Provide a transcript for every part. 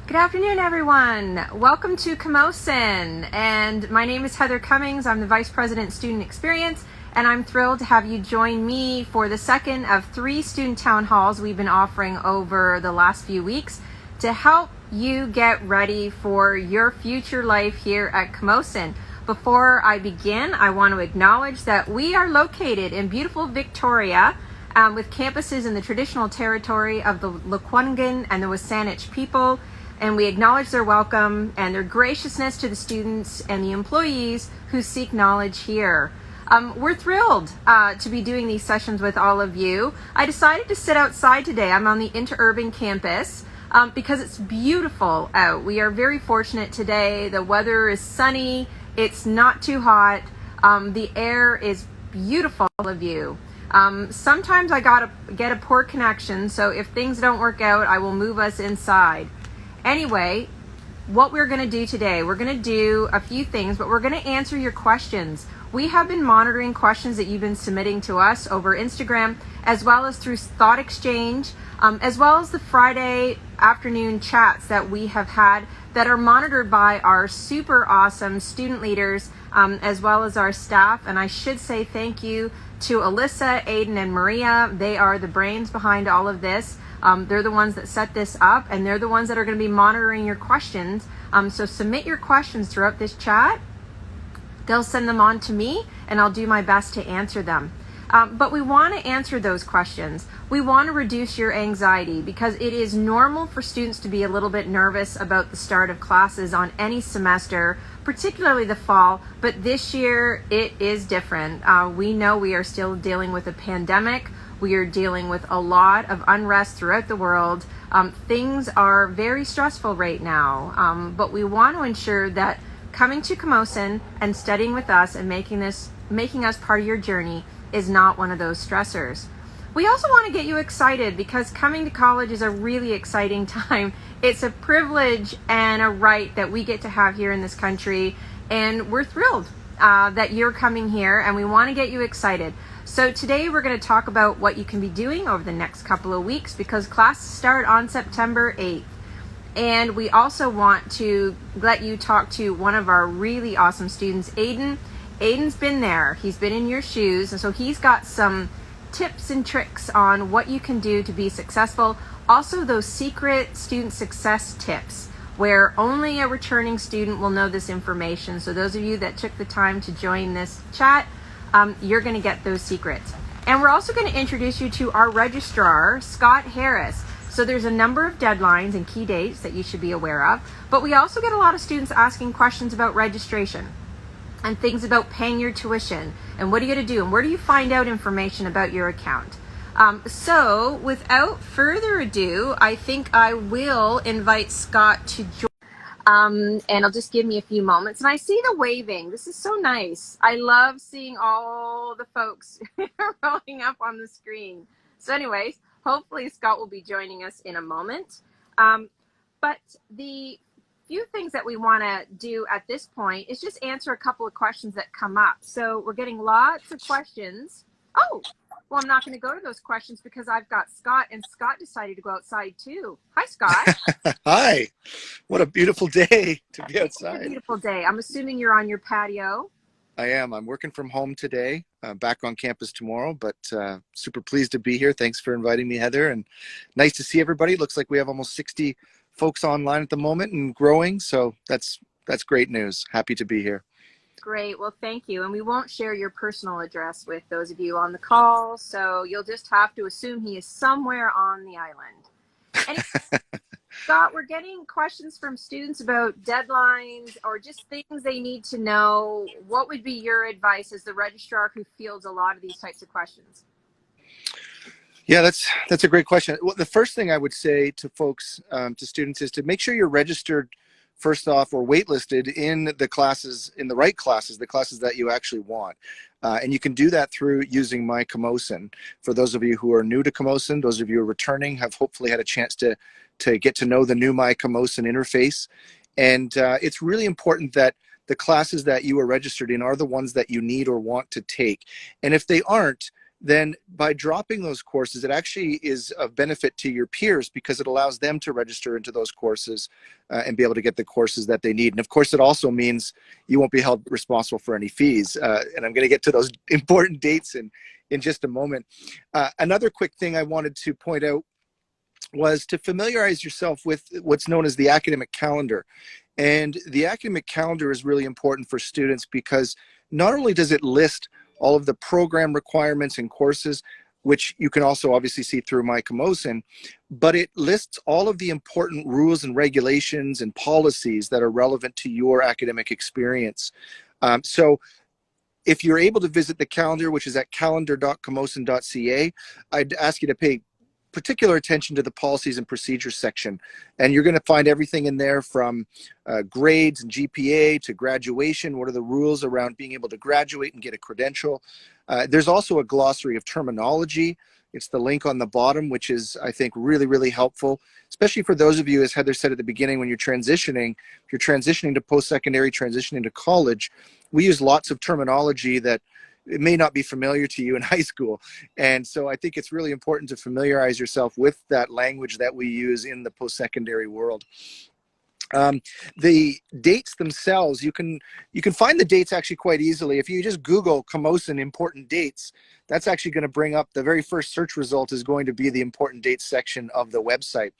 Good afternoon, everyone. Welcome to Camosun, and my name is Heather Cummings. I'm the Vice President Student Experience, and I'm thrilled to have you join me for the second of 3 student town halls we've been offering over the last few weeks to help you get ready for your future life here at Camosun. Before I begin, I want to acknowledge that we are located in beautiful Victoria, with campuses in the traditional territory of the Lekwungen and the Wasanich people. And we acknowledge their welcome and their graciousness to the students and the employees who seek knowledge here. We're thrilled to be doing these sessions with all of you. I decided to sit outside today. I'm on the interurban campus because it's beautiful out. We are very fortunate today. The weather is sunny. It's not too hot. The air is beautiful, all of you. Sometimes I gotta get a poor connection, so if things don't work out, I will move us inside. Anyway, what we're going to do today, we're going to do a few things, but we're going to answer your questions. We have been monitoring questions that you've been submitting to us over Instagram, as well as through Thought Exchange, as well as the Friday afternoon chats that we have had that are monitored by our super awesome student leaders, as well as our staff. And I should say thank you to Alyssa, Aiden, and Maria. They are the brains behind all of this. They're the ones that set this up, and they're the ones that are going to be monitoring your questions. So submit your questions throughout this chat. They'll send them on to me, and I'll do my best to answer them. But we want to answer those questions. We want to reduce your anxiety because it is normal for students to be a little bit nervous about the start of classes on any semester, particularly the fall. But this year, it is different. We know we are still dealing with a pandemic. We are dealing with a lot of unrest throughout the world. Things are very stressful right now, but we want to ensure that coming to Camosun and studying with us and making us part of your journey is not one of those stressors. We also want to get you excited because coming to college is a really exciting time. It's a privilege and a right that we get to have here in this country, and we're thrilled that you're coming here, and we want to get you excited. So today we're going to talk about what you can be doing over the next couple of weeks because classes start on September 8th. And we also want to let you talk to one of our really awesome students, Aiden. Aiden's been there. He's been in your shoes. And so he's got some tips and tricks on what you can do to be successful. Also those secret student success tips where only a returning student will know this information. So those of you that took the time to join this chat, you're going to get those secrets. And we're also going to introduce you to our registrar, Scott Harris. So there's a number of deadlines and key dates that you should be aware of, but we also get a lot of students asking questions about registration and things about paying your tuition and what are you going to do and where do you find out information about your account. So without further ado, I think I will invite Scott to join. And it'll just give me a few moments. And I see the waving. This is so nice. I love seeing all the folks rolling up on the screen. So anyways, hopefully Scott will be joining us in a moment. But the few things that we want to do at this point is just answer a couple of questions that come up. So we're getting lots of questions. Oh, well, I'm not going to go to those questions because I've got Scott, and Scott decided to go outside too. Hi, Scott. Hi. What a beautiful day to be outside. It's a beautiful day. I'm assuming you're on your patio. I am. I'm working from home today, back on campus tomorrow, but super pleased to be here. Thanks for inviting me, Heather, and nice to see everybody. Looks like we have almost 60 folks online at the moment and growing, so that's great news. Happy to be here. Great. Well, thank you. And we won't share your personal address with those of you on the call, so you'll just have to assume he is somewhere on the island. And Scott, we're getting questions from students about deadlines or just things they need to know. What would be your advice as the registrar who fields a lot of these types of questions? Yeah, that's a great question. Well, the first thing I would say to folks, to students, is to make sure you're registered first off or waitlisted in the classes, in the right classes, the classes that you actually want. And you can do that through using My Camosun. For those of you who are new to Camosun, those of you who are returning have hopefully had a chance to get to know the new My Camosun interface. And it's really important that the classes that you are registered in are the ones that you need or want to take. And if they aren't, then by dropping those courses, it actually is of benefit to your peers because it allows them to register into those courses and be able to get the courses that they need. And of course, it also means you won't be held responsible for any fees. And I'm going to get to those important dates in just a moment. Another quick thing I wanted to point out was to familiarize yourself with what's known as the academic calendar. And the academic calendar is really important for students because not only does it list all of the program requirements and courses, which you can also obviously see through My Camosun, but it lists all of the important rules and regulations and policies that are relevant to your academic experience. So if you're able to visit the calendar, which is at calendar.camosun.ca, I'd ask you to pay particular attention to the policies and procedures section. And you're going to find everything in there from grades and GPA to graduation. What are the rules around being able to graduate and get a credential? There's also a glossary of terminology. It's the link on the bottom, which is, I think, really, really helpful, especially for those of you, as Heather said at the beginning, when you're transitioning, if you're transitioning to post-secondary, transitioning to college, we use lots of terminology that it may not be familiar to you in high school. And so I think it's really important to familiarize yourself with that language that we use in the post-secondary world. The dates themselves, you can find the dates actually quite easily. If you just Google Camosun important dates, that's actually going to bring up the very first search result is going to be the important dates section of the website.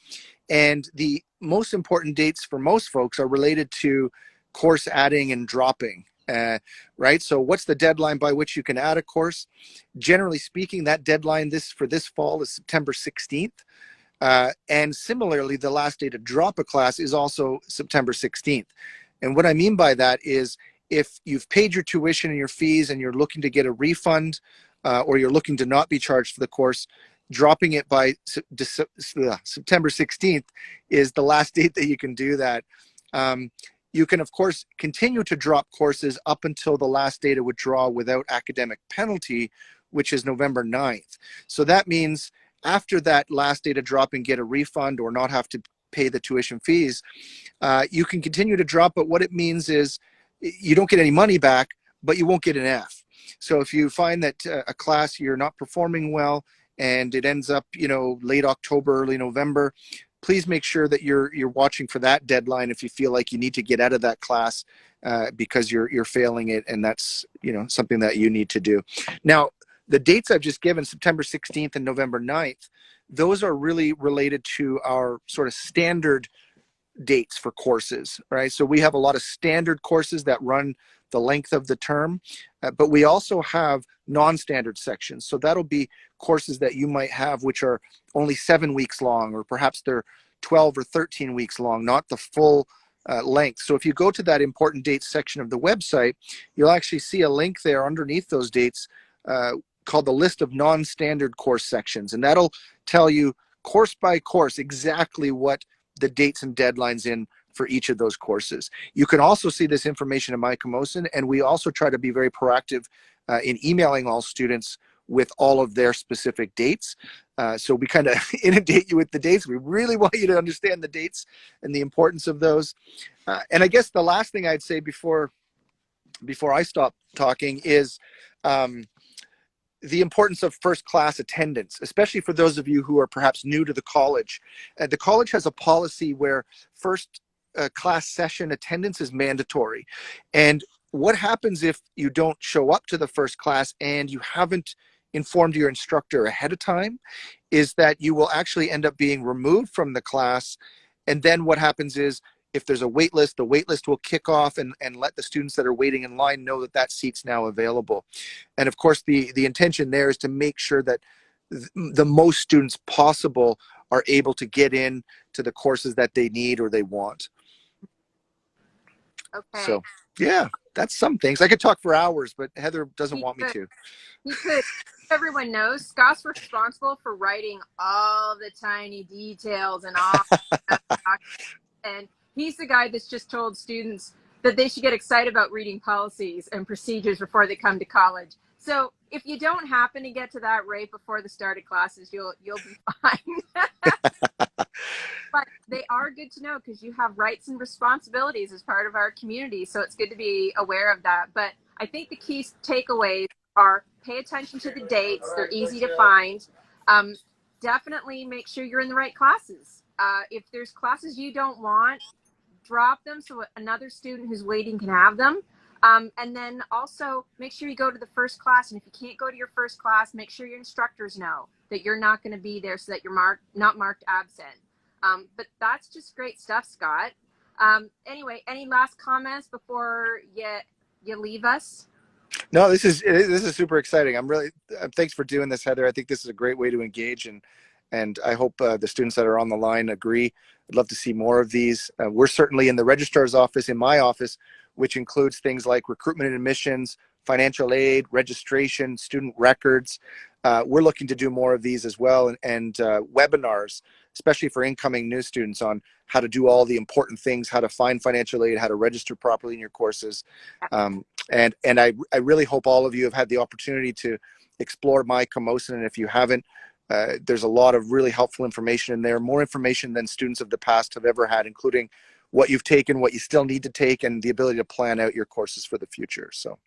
And the most important dates for most folks are related to course adding and dropping. Right? So what's the deadline by which you can add a course? Generally speaking, that deadline for this fall is September 16th. And similarly, the last day to drop a class is also September 16th. And what I mean by that is if you've paid your tuition and your fees and you're looking to get a refund or you're looking to not be charged for the course, dropping it by September 16th is the last date that you can do that. You can, of course, continue to drop courses up until the last day to withdraw without academic penalty, which is November 9th. So that means after that last day to drop and get a refund or not have to pay the tuition fees, you can continue to drop, but what it means is you don't get any money back, but you won't get an F. So if you find that a class you're not performing well and it ends up, late October, early November, please make sure that you're watching for that deadline if you feel like you need to get out of that class because you're failing it, and that's something that you need to do. Now, the dates I've just given, September 16th and November 9th, those are really related to our sort of standard dates for courses, right? So we have a lot of standard courses that run the length of the term, but we also have non-standard sections. So that'll be courses that you might have which are only 7 weeks long, or perhaps they're 12 or 13 weeks long, not the full length. So if you go to that important dates section of the website, you'll actually see a link there underneath those dates called the list of non-standard course sections. And that'll tell you course by course exactly what the dates and deadlines in for each of those courses. You can also see this information in My Camosun, and we also try to be very proactive in emailing all students with all of their specific dates. So we kind of inundate you with the dates. We really want you to understand the dates and the importance of those. And I guess the last thing I'd say before I stop talking is the importance of first class attendance, especially for those of you who are perhaps new to the college. The college has a policy where first class session attendance is mandatory. And what happens if you don't show up to the first class and you haven't informed your instructor ahead of time is that you will actually end up being removed from the class. And then what happens is if there's a wait list, the wait list will kick off and let the students that are waiting in line know that that seat's now available. And of course, the intention there is to make sure that the most students possible are able to get in to the courses that they need or they want. Okay. So, yeah, that's some things. I could talk for hours, but Heather doesn't want me to. You could. Everyone knows Scott's responsible for writing all the tiny details and all and he's the guy that's just told students that they should get excited about reading policies and procedures before they come to college. So if you don't happen to get to that right before the start of classes, you'll be fine. But they are good to know because you have rights and responsibilities as part of our community. So it's good to be aware of that. But I think the key takeaways are pay attention to the dates. They're easy to find. Definitely make sure you're in the right classes. If there's classes you don't want, drop them so another student who's waiting can have them. And then also make sure you go to the first class. And if you can't go to your first class, make sure your instructors know that you're not going to be there so that you're not marked absent. But that's just great stuff, Scott. Anyway, any last comments before you leave us? No, this is super exciting. I'm really thanks for doing this, Heather. I think this is a great way to engage, and I hope the students that are on the line agree. I'd love to see more of these. We're certainly in the registrar's office, in my office, which includes things like recruitment and admissions, financial aid, registration, student records. We're looking to do more of these as well, and webinars, especially for incoming new students, on how to do all the important things, how to find financial aid, how to register properly in your courses. And I really hope all of you have had the opportunity to explore My Camosun, and if you haven't, there's a lot of really helpful information in there, more information than students of the past have ever had, including what you've taken, what you still need to take, and the ability to plan out your courses for the future. So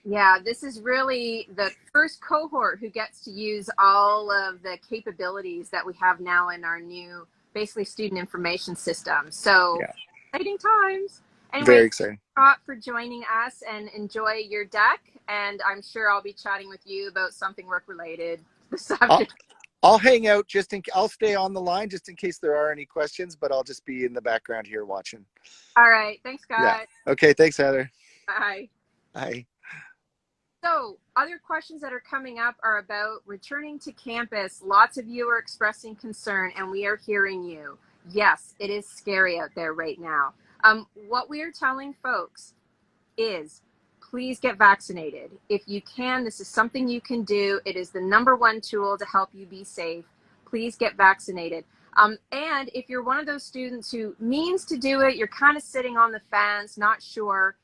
yeah, this is really the first cohort who gets to use all of the capabilities that we have now in our new, basically, student information system. So yeah, exciting times. Anyway, very exciting. Scott, for joining us, and enjoy your deck. And I'm sure I'll be chatting with you about something work related this afternoon. I'll hang out I'll stay on the line just in case there are any questions, but I'll just be in the background here watching. All right. Thanks, Scott. Yeah. Okay. Thanks, Heather. Bye. Bye. So other questions that are coming up are about returning to campus. Lots of you are expressing concern, and we are hearing you. Yes, it is scary out there right now. What we are telling folks is, please get vaccinated. If you can, this is something you can do. It is the #1 tool to help you be safe. Please get vaccinated. And if you're one of those students who means to do it, you're kind of sitting on the fence, not sure,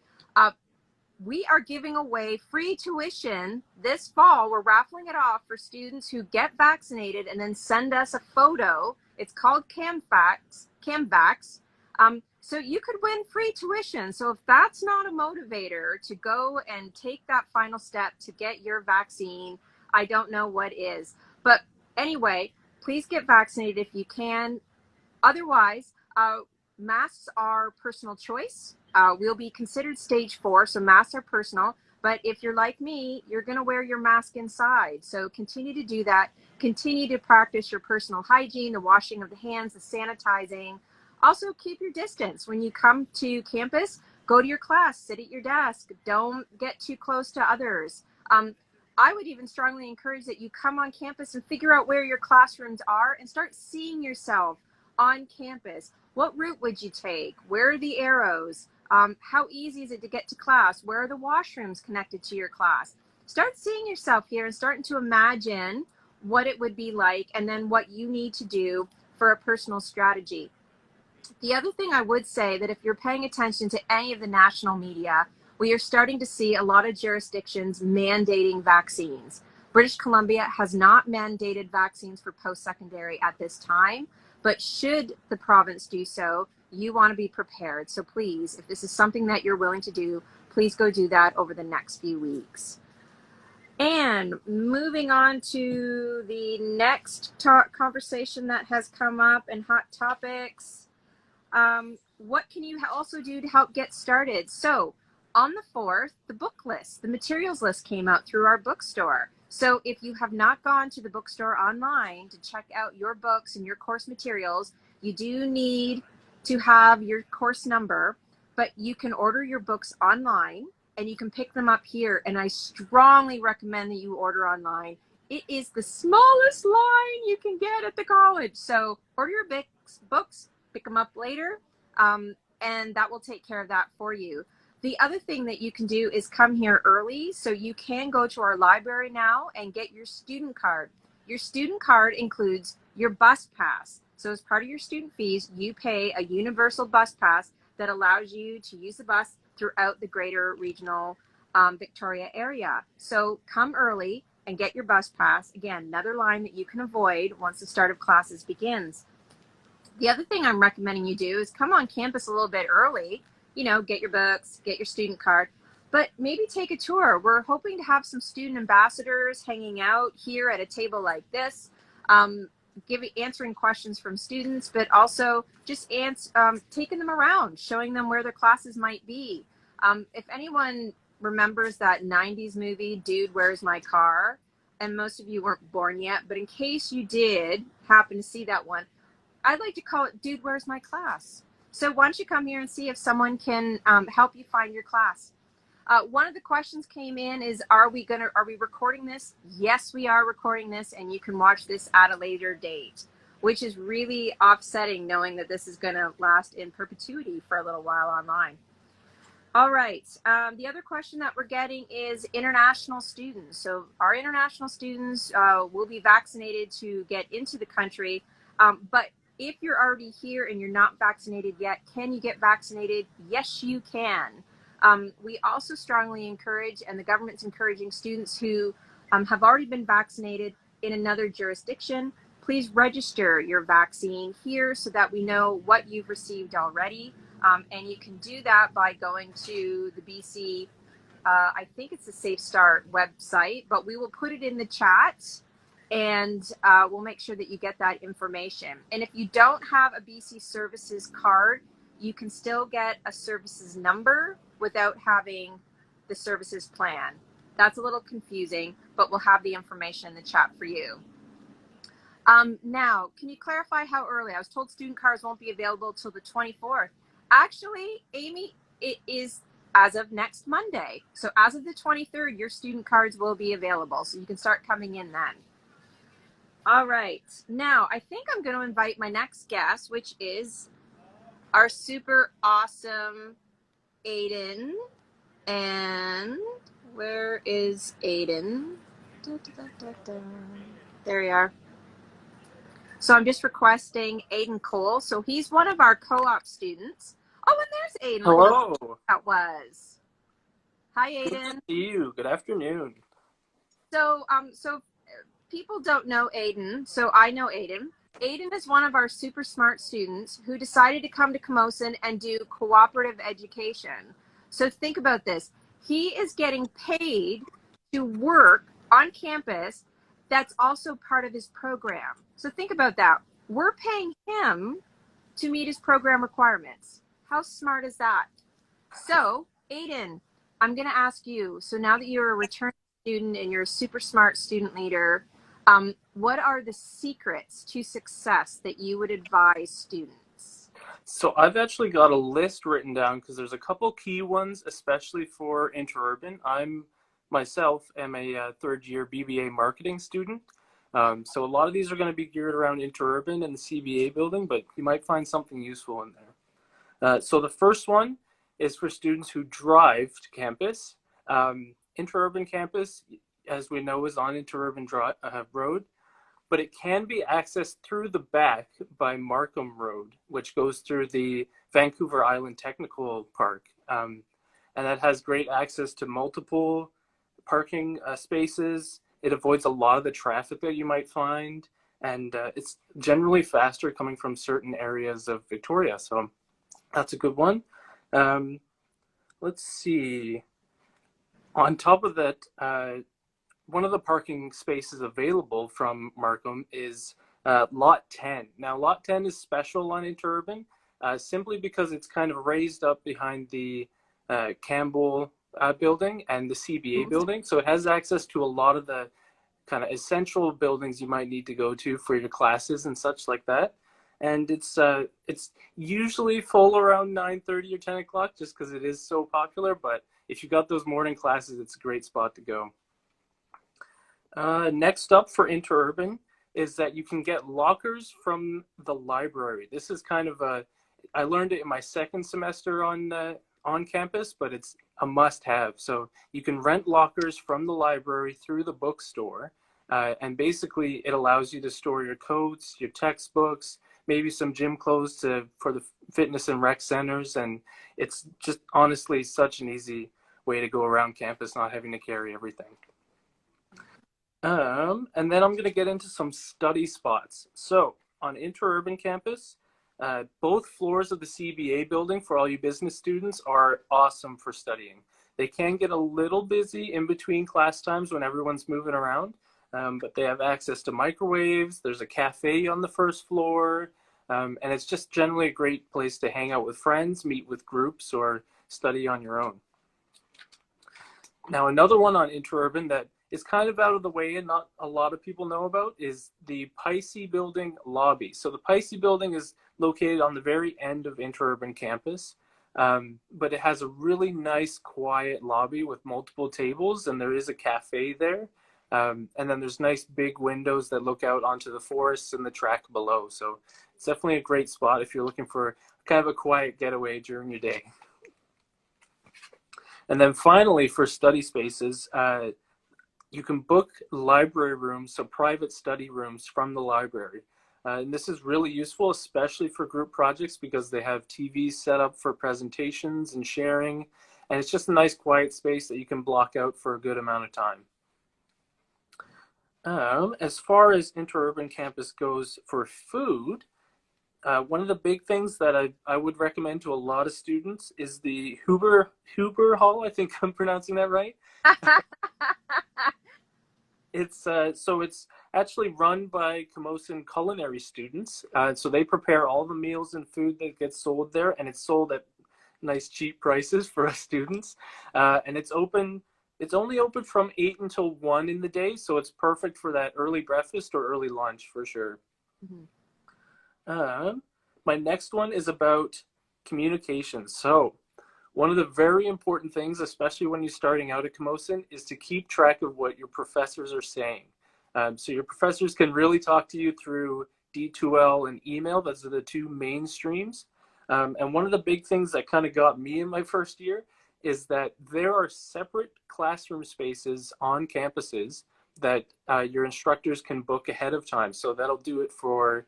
we are giving away free tuition this fall. We're raffling it off for students who get vaccinated and then send us a photo. It's called CamVax. So you could win free tuition. So if that's not a motivator to go and take that final step to get your vaccine, I don't know what is. But anyway, please get vaccinated if you can. Otherwise, masks are personal choice. We'll be considered stage 4, so masks are personal. But if you're like me, you're going to wear your mask inside. So continue to do that. Continue to practice your personal hygiene, the washing of the hands, the sanitizing. Also, keep your distance. When you come to campus, go to your class, sit at your desk. Don't get too close to others. I would even strongly encourage that you come on campus and figure out where your classrooms are and start seeing yourself on campus. What route would you take? Where are the arrows? How easy is it to get to class? Where are the washrooms connected to your class? Start seeing yourself here and starting to imagine what it would be like, and then what you need to do for a personal strategy. The other thing I would say, that if you're paying attention to any of the national media, we are starting to see a lot of jurisdictions mandating vaccines. British Columbia has not mandated vaccines for post-secondary at this time, but should the province do so, you want to be prepared. So please, if this is something that you're willing to do, please go do that over the next few weeks. And moving on to the next conversation that has come up and hot topics. What can you also do to help get started? So on the 4th, the book list, the materials list came out through our bookstore. So if you have not gone to the bookstore online to check out your books and your course materials, you do need to have your course number, but you can order your books online and you can pick them up here. And I strongly recommend that you order online. It is the smallest line you can get at the college. So order your books, pick them up later, and that will take care of that for you. The other thing that you can do is come here early. So you can go to our library now and get your student card. Your student card includes your bus pass. So as part of your student fees, you pay a universal bus pass that allows you to use the bus throughout the greater regional Victoria area. So come early and get your bus pass. Again, another line that you can avoid once the start of classes begins. The other thing I'm recommending you do is come on campus a little bit early, you know, get your books, get your student card. but maybe take a tour. We're hoping to have some student ambassadors hanging out here at a table like this, um, answering questions from students, but also just taking them around, showing them where their classes might be. If anyone remembers that 90s movie, Dude, Where's My Car? And most of you weren't born yet, but in case you did happen to see that one, I'd like to call it Dude, Where's My Class? So why don't you come here and see if someone can help you find your class. One of the questions came in is, are we recording this? Yes, we are recording this, and you can watch this at a later date, which is really offsetting knowing that this is going to last in perpetuity for a little while online. All right. The other question that we're getting is international students. So our international students will be vaccinated to get into the country, but if you're already here and you're not vaccinated yet, can you get vaccinated? Yes, you can. We also strongly encourage, and the government's encouraging, students who have already been vaccinated in another jurisdiction, please register your vaccine here so that we know what you've received already. And you can do that by going to the BC, I think it's the Safe Start website, but we will put it in the chat, and we'll make sure that you get that information. And if you don't have a BC Services card, you can still get a services number without having the services plan. That's a little confusing, but we'll have the information in the chat for you. Now, can you clarify how early? I was told student cards won't be available till the 24th. Actually, Amy, it is as of next Monday. So as of the 23rd, your student cards will be available. So you can start coming in then. All right. Now, I think I'm going to invite my next guest, which is our super awesome Aiden. And where is Aiden? There we are. So I'm just requesting Aiden Cole. So he's one of our co-op students. Oh, and there's Aiden. Hello. That was. Hi, Aiden. Good to see you. Good afternoon. So, so people don't know Aiden. So I know Aiden. Aiden is one of our super smart students who decided to come to Camosun and do cooperative education. So think about this. He is getting paid to work on campus. That's also part of his program. So think about that. We're paying him to meet his program requirements. How smart is that? So, Aiden, I'm going to ask you, so now that you're a returning student and you're a super smart student leader, what are the secrets to success that you would advise students? So I've actually got a list written down because there's a couple key ones, especially for interurban. Myself am a third-year BBA marketing student. So a lot of these are going to be geared around interurban and the CBA building, but you might find something useful in there. So the first one is for students who drive to campus. Interurban campus, as we know, is on Interurban Road, but it can be accessed through the back by Markham Road, which goes through the Vancouver Island Technical Park. And that has great access to multiple parking spaces. It avoids a lot of the traffic that you might find, and it's generally faster coming from certain areas of Victoria. So that's a good one. Let's see. On top of that, one of the parking spaces available from Markham is Lot 10. Now, Lot 10 is special on Interurban simply because it's kind of raised up behind the Campbell building and the CBA building. So it has access to a lot of the kind of essential buildings you might need to go to for your classes and such like that. And it's usually full around 9:30 or 10 o'clock just because it is so popular. But if you got those morning classes, it's a great spot to go. Next up for interurban is that you can get lockers from the library. This is kind of I learned it in my second semester on campus, but it's a must-have. So you can rent lockers from the library through the bookstore, and basically it allows you to store your coats, your textbooks, maybe some gym clothes for the fitness and rec centers, and it's just honestly such an easy way to go around campus, not having to carry everything. And then I'm going to get into some study spots. So on interurban campus, both floors of the CBA building for all you business students are awesome for studying. They can get a little busy in between class times when everyone's moving around, but they have access to microwaves. There's a cafe on the first floor, and it's just generally a great place to hang out with friends, meet with groups, or study on your own. Now, another one on Interurban that is kind of out of the way and not a lot of people know about is the Pisces building lobby. So the Pisces building is located on the very end of Interurban campus, but it has a really nice quiet lobby with multiple tables, and there is a cafe there. And then there's nice big windows that look out onto the forests and the track below. So it's definitely a great spot if you're looking for kind of a quiet getaway during your day. And then finally, for study spaces, you can book library rooms, so private study rooms from the library. And this is really useful, especially for group projects, because they have TVs set up for presentations and sharing. And it's just a nice quiet space that you can block out for a good amount of time. As far as Interurban campus goes for food, one of the big things that I would recommend to a lot of students is the Huber Hall. I think I'm pronouncing that right. So it's actually run by Camosun culinary students. So they prepare all the meals and food that gets sold there, and it's sold at nice cheap prices for us students. And it's only open from 8 until 1 in the day, so it's perfect for that early breakfast or early lunch for sure. Mm-hmm. My next one is about communication. So one of the very important things, especially when you're starting out at Camosun, is to keep track of what your professors are saying. So your professors can really talk to you through D2L and email. Those are the two main streams. And one of the big things that kind of got me in my first year is that there are separate classroom spaces on campuses that your instructors can book ahead of time. So that'll do it for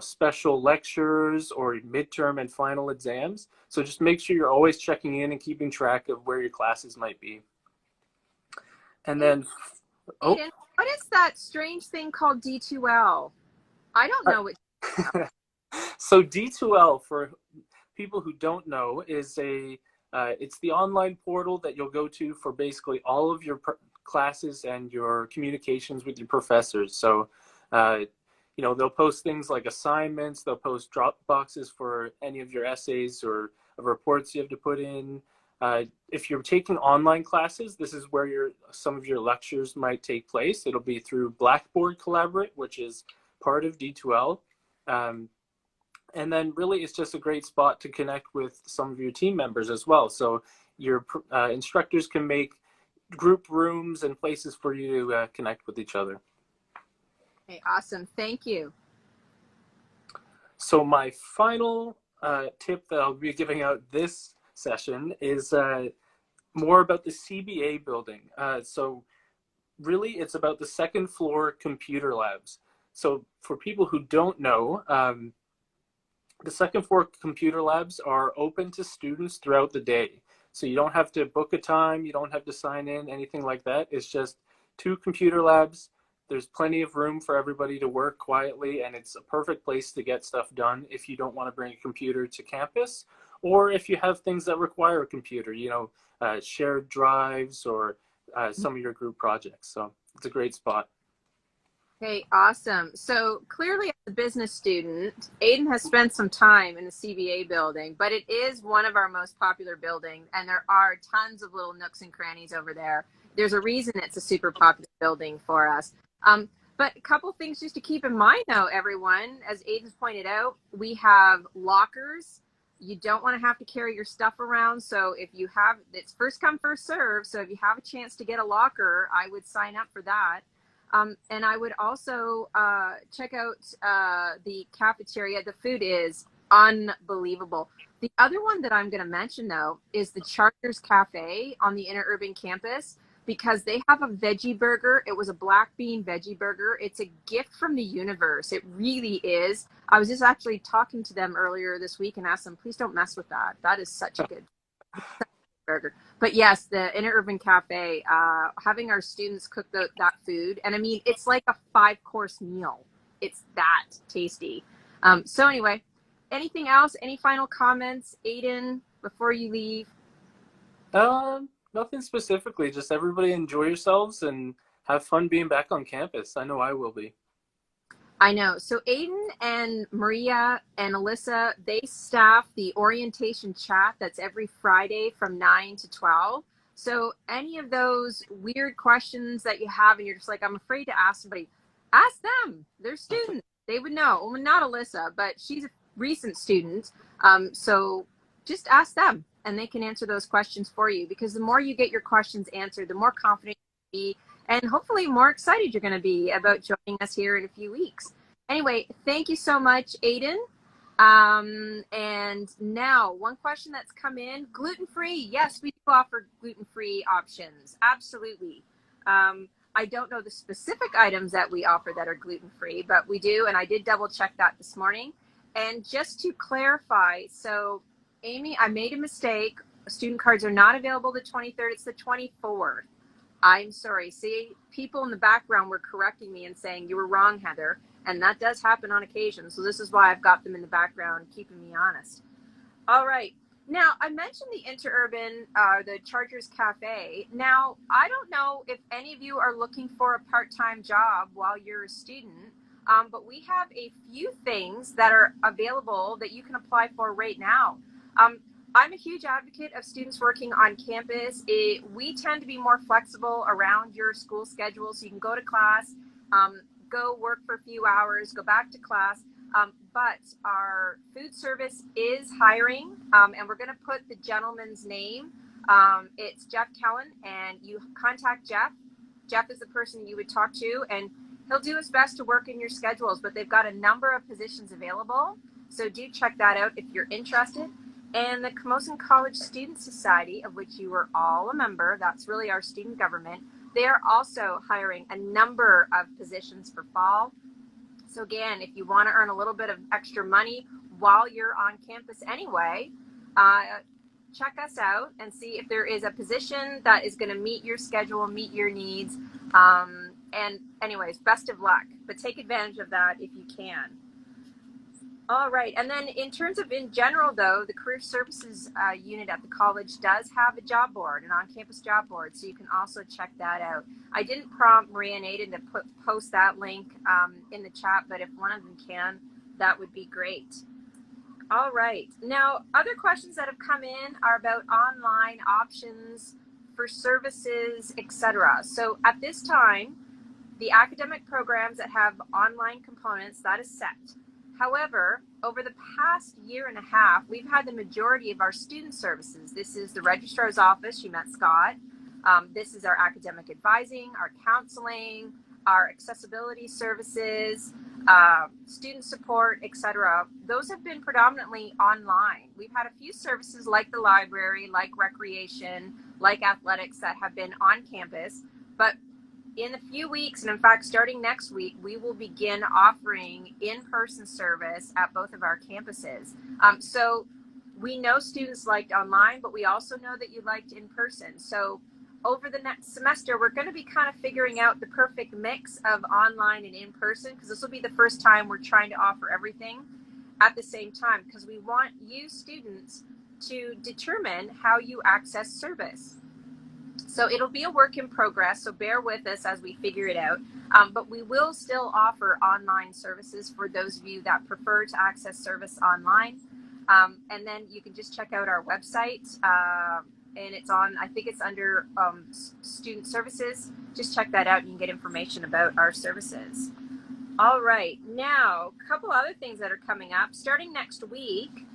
special lectures or midterm and final exams. So just make sure you're always checking in and keeping track of where your classes might be. And then, Aiden, what is that strange thing called D2L? I don't know what. So D2L, for people who don't know, is it's the online portal that you'll go to for basically all of your classes and your communications with your professors. So, they'll post things like assignments, they'll post drop boxes for any of your essays or reports you have to put in. If you're taking online classes, this is where some of your lectures might take place. It'll be through Blackboard Collaborate, which is part of D2L. And then really it's just a great spot to connect with some of your team members as well. So your instructors can make group rooms and places for you to connect with each other. Okay, awesome. Thank you. So my final tip that I'll be giving out this session is more about the CBA building. So really it's about the second floor computer labs. So for people who don't know, the second floor computer labs are open to students throughout the day. So you don't have to book a time, you don't have to sign in, anything like that. It's just 2 computer labs. There's plenty of room for everybody to work quietly, and it's a perfect place to get stuff done if you don't want to bring a computer to campus, or if you have things that require a computer, shared drives or some of your group projects. So it's a great spot. Okay, awesome. So clearly as a business student, Aiden has spent some time in the CBA building, but it is one of our most popular buildings, and there are tons of little nooks and crannies over there. There's a reason it's a super popular building for us. But a couple things just to keep in mind though, everyone, as Aiden's pointed out, we have lockers. You don't want to have to carry your stuff around. So if you have, it's first come, first serve. So if you have a chance to get a locker, I would sign up for that. And I would also check out the cafeteria. The food is unbelievable. The other one that I'm going to mention, though, is the Charters Cafe on the Interurban campus, because they have a veggie burger. It was a black bean veggie burger. It's a gift from the universe. It really is. I was just actually talking to them earlier this week and asked them, please don't mess with that. That is such a good burger. But yes, the Interurban Cafe, having our students cook that food, and I mean, it's like a 5-course meal. It's that tasty. So anyway, anything else? Any final comments, Aiden, before you leave? Nothing specifically, just everybody enjoy yourselves and have fun being back on campus. I know I will be. I know. So Aiden and Maria and Alyssa, they staff the orientation chat that's every Friday from 9 to 12. So any of those weird questions that you have and you're just like, I'm afraid to ask somebody, ask them. They're students. They would know. Well, not Alyssa, but she's a recent student. So just ask them and they can answer those questions for you, because the more you get your questions answered, the more confident you be, and hopefully more excited you're going to be about joining us here in a few weeks. Anyway, thank you so much, Aiden. And now one question that's come in, gluten-free. Yes, we do offer gluten-free options. Absolutely. I don't know the specific items that we offer that are gluten-free, but we do. And I did double check that this morning. And just to clarify, so Amy, I made a mistake. Student cards are not available the 23rd. It's the 24th. I'm sorry. See, people in the background were correcting me and saying, you were wrong, Heather. And that does happen on occasion. So this is why I've got them in the background, keeping me honest. All right. Now, I mentioned the Interurban, the Chargers Cafe. Now, I don't know if any of you are looking for a part-time job while you're a student, but we have a few things that are available that you can apply for right now. I'm a huge advocate of students working on campus. We tend to be more flexible around your school schedule, so you can go to class, go work for a few hours, go back to class. But our food service is hiring, and we're going to put the gentleman's name. It's Jeff Kellen, and you contact Jeff. Jeff is the person you would talk to, and he'll do his best to work in your schedules, but they've got a number of positions available. So do check that out if you're interested. And the Camosun College Student Society, of which you are all a member, that's really our student government, they are also hiring a number of positions for fall. So again, if you want to earn a little bit of extra money while you're on campus anyway, check us out and see if there is a position that is going to meet your schedule, meet your needs. And anyways, best of luck, but take advantage of that if you can. All right. And then in terms of in general, though, the Career Services unit at the college does have a job board, an on-campus job board, so you can also check that out. I didn't prompt Maria and Aiden to post that link in the chat, but if one of them can, that would be great. All right. Now, other questions that have come in are about online options for services, etc. So at this time, the academic programs that have online components, that is set. However, over the past year and a half, we've had the majority of our student services. This is the registrar's office, you met Scott. This is our academic advising, our counseling, our accessibility services, student support, etc. Those have been predominantly online. We've had a few services like the library, like recreation, like athletics that have been on campus, but in a few weeks, and in fact, starting next week, we will begin offering in-person service at both of our campuses. So we know students liked online, but we also know that you liked in-person. So over the next semester, we're going to be kind of figuring out the perfect mix of online and in-person, because this will be the first time we're trying to offer everything at the same time, because we want you students to determine how you access service. So it'll be a work in progress, so bear with us as we figure it out. But we will still offer online services for those of you that prefer to access service online. And then you can just check out our website, and it's on, I think it's under student services. Just check that out and you can get information about our services. All right, now, a couple other things that are coming up. Starting next week,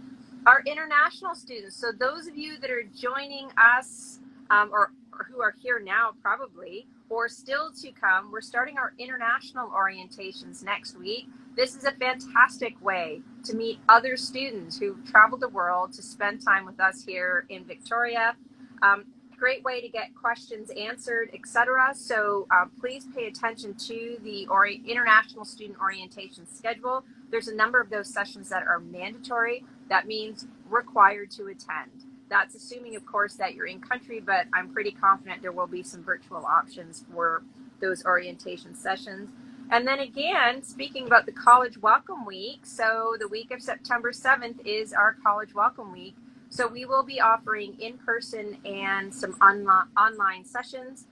our international students. So those of you that are joining us or who are here now probably, or still to come, we're starting our international orientations next week. This is a fantastic way to meet other students who've traveled the world to spend time with us here in Victoria. Great way to get questions answered, etc. So please pay attention to the international student orientation schedule. There's a number of those sessions that are mandatory. That means required to attend. That's assuming, of course, that you're in country, but I'm pretty confident there will be some virtual options for those orientation sessions. And then again, speaking about the College Welcome Week, so the week of September 7th is our College Welcome Week. So we will be offering in-person and some online sessions.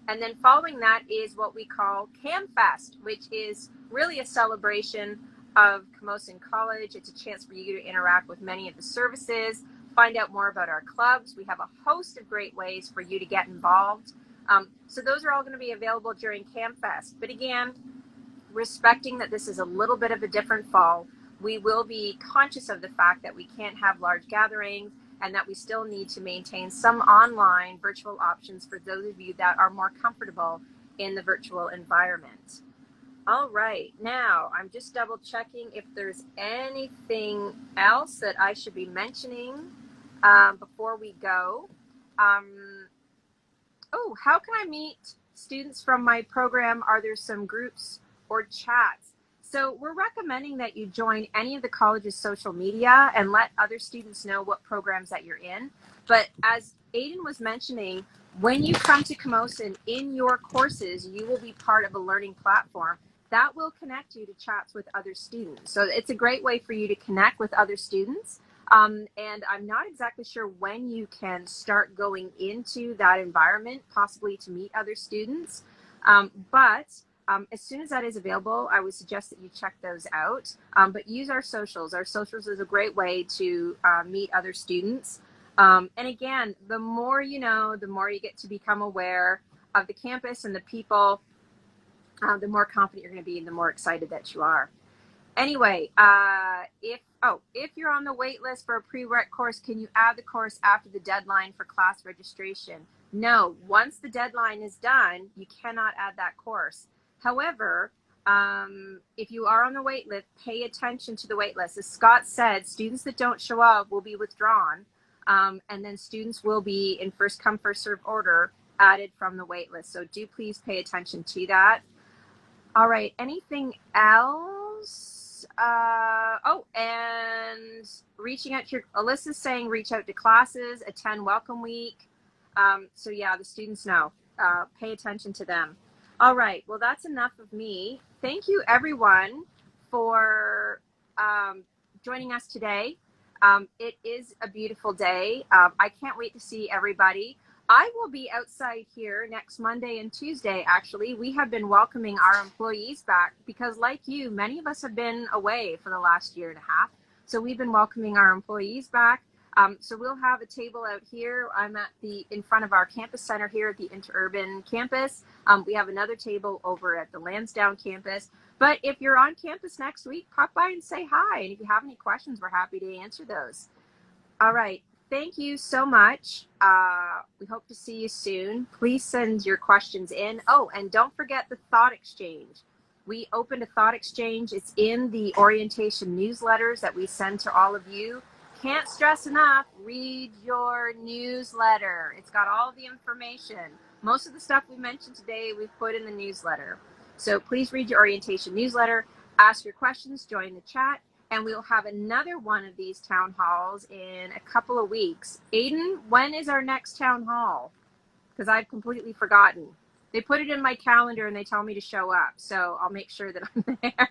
And then following that is what we call CamFest, which is really a celebration of Camosun College. It's a chance for you to interact with many of the services, find out more about our clubs. We have a host of great ways for you to get involved. So those are all going to be available during CamFest. But again, respecting that this is a little bit of a different fall, we will be conscious of the fact that we can't have large gatherings and that we still need to maintain some online virtual options for those of you that are more comfortable in the virtual environment. All right, now I'm just double checking if there's anything else that I should be mentioning before we go. Oh, how can I meet students from my program? Are there some groups or chats? So we're recommending that you join any of the college's social media and let other students know what programs that you're in. But as Aiden was mentioning, when you come to Camosun in your courses, you will be part of a learning platform that will connect you to chats with other students. So it's a great way for you to connect with other students. And I'm not exactly sure when you can start going into that environment, possibly to meet other students. But as soon as that is available, I would suggest that you check those out. But use our socials. Our socials is a great way to meet other students. And again, the more you know, the more you get to become aware of the campus and the people, the more confident you're going to be and the more excited that you are. Anyway, if you're on the wait list for a prereq course, can you add the course after the deadline for class registration? No, once the deadline is done, you cannot add that course. However, if you are on the wait list, pay attention to the wait list. As Scott said, students that don't show up will be withdrawn, and then students will be in first come, first serve order added from the wait list. So do please pay attention to that. All right, anything else? And reaching out to your, Alyssa's saying reach out to classes, attend welcome week. So yeah, the students know, pay attention to them. All right, well, that's enough of me. Thank you everyone for joining us today. It is a beautiful day. I can't wait to see everybody. I will be outside here next Monday and Tuesday, actually. We have been welcoming our employees back because, like you, many of us have been away for the last year and a half. So we've been welcoming our employees back. So we'll have a table out here. I'm in front of our campus center here at the Interurban campus. We have another table over at the Lansdowne campus. But if you're on campus next week, pop by and say hi. And if you have any questions, we're happy to answer those. All right. Thank you so much. We hope to see you soon. Please send your questions in. Oh, and don't forget the thought exchange. We opened a thought exchange. It's in the orientation newsletters that we send to all of you. Can't stress enough, read your newsletter. It's got all the information. Most of the stuff we mentioned today, we've put in the newsletter. So please read your orientation newsletter, ask your questions, join the chat. And we'll have another one of these town halls in a couple of weeks. Aiden, when is our next town hall? Because I've completely forgotten. They put it in my calendar and they tell me to show up. So I'll make sure that I'm there.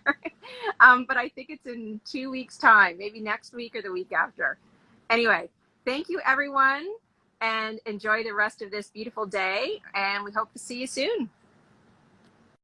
But I think it's in 2 weeks' time, maybe next week or the week after. Anyway, thank you, everyone, and enjoy the rest of this beautiful day. And we hope to see you soon.